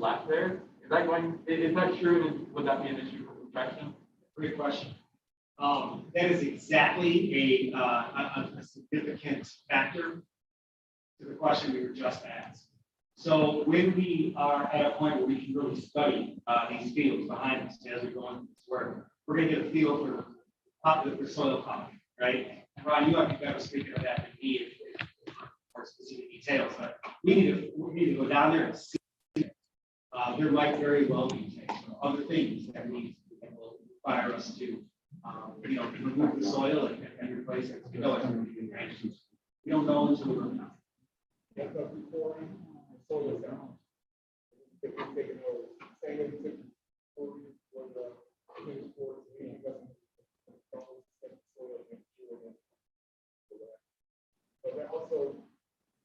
left there. Is that going? Is that true? And would that be an issue for protection? Great question. That is exactly a significant factor to the question we were just asked. So when we are at a point where we can really study these fields behind us as we go into this work, we're going to get a feel for soil quality, right? And Ron, you might be better speaking of that than me for specific details, but we need to go down there and see. There might very well be other things that will require us to, remove the soil and replace it. We know it's going to be right. We don't know until we look now. Yeah, but before soil is down, if we're taking over, saying that we took for the team sports, we doesn't soil and so that also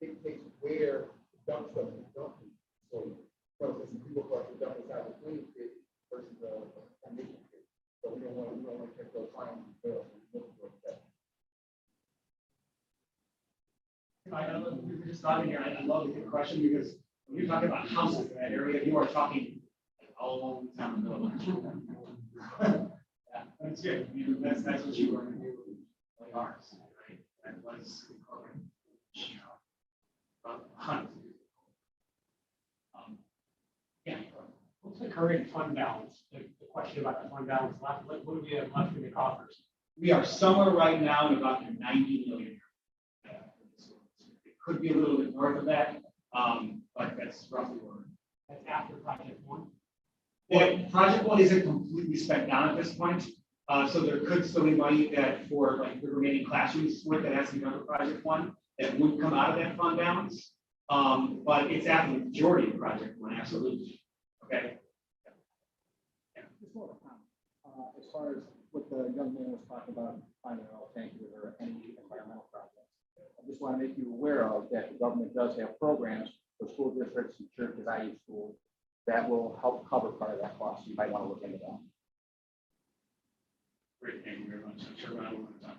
dictates where the dump stuff is dumped. So, for instance, people are to dump inside the clean pit versus the foundation pit. So we don't want to catch those fines as well. We were just talking here. I love the question because when you're talking about houses in that area, you are talking all along down the middle. Yeah, that's good. That's what you were going to do like ours, right? That was hundreds. Yeah. What's the current fund balance? The question about the fund balance left. What do we have left in the coffers? We are somewhere right now in about the 90 million. It could be a little bit north of that, but that's roughly where. That's after project one. Yeah, project one isn't completely spent down at this point, so there could still be money that for like the remaining classrooms work that has to be done for project one that would come out of that fund balance. But it's after the majority of project one, absolutely. Okay. Just more of a comment. As far as what the young man was talking about, finding out, thank you, or any environmental projects. I just want to make you aware of that the government does have programs for school districts and churches, i.e. schools, that will help cover part of that cost. So you might want to look into that. Great, thank you very much. I'm sure I will talk.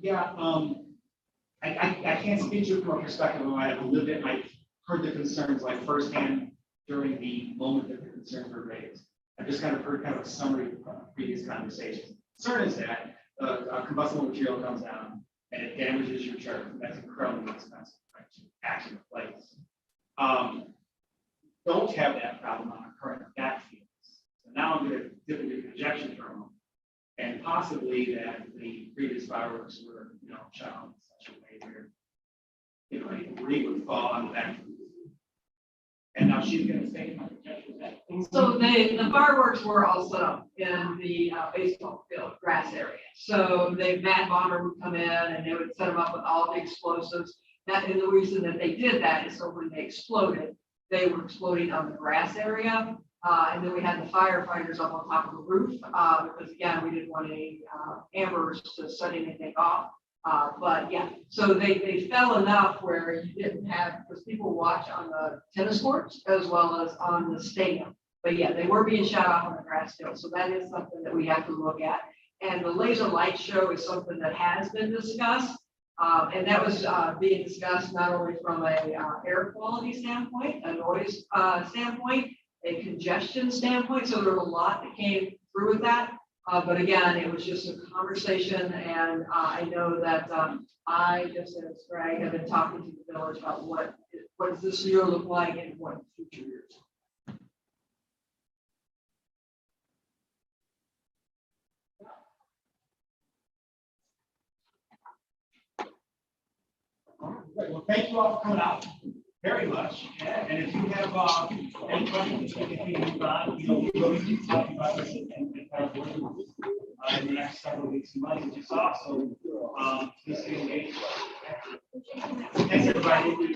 Yeah, I can't speak to it from a perspective of I have lived it. I heard the concerns like firsthand during the moment that the concerns were raised. I've just kind of heard kind of a summary of previous conversations. The concern is that a combustible material comes down and it damages your turf. That's incredibly expensive, right, to actually replace. Don't have that problem on our current backfields. So now I'm going to dip into projection for a moment. And possibly that the previous fireworks were, shot on in such a way where, a debris would fall on the back. And now she's going to say my projection. So the fireworks were all set up in the baseball field grass area. So Matt Bomber would come in and they would set them up with all the explosives. And the reason that they did that is so when they exploded, they were exploding on the grass area. And then we had the firefighters up on top of the roof because again, we didn't want any ambers to set anything off. But yeah, so they fell enough where you didn't have, because people watch on the tennis courts as well as on the stadium. But yeah, they were being shot off on the grass field. So that is something that we have to look at. And the laser light show is something that has been discussed. And that was being discussed not only from a air quality standpoint, a noise standpoint, a congestion standpoint. So there was a lot that came through with that. But again, it was just a conversation. And I know that I, just as Greg, have been talking to the village about what does this year look like and what future years. Well, thank you all for coming out very much. Yeah. And if you have any questions, we'll be talking about this in the next several weeks and months, as you saw. So please stay engaged. Thanks, everybody.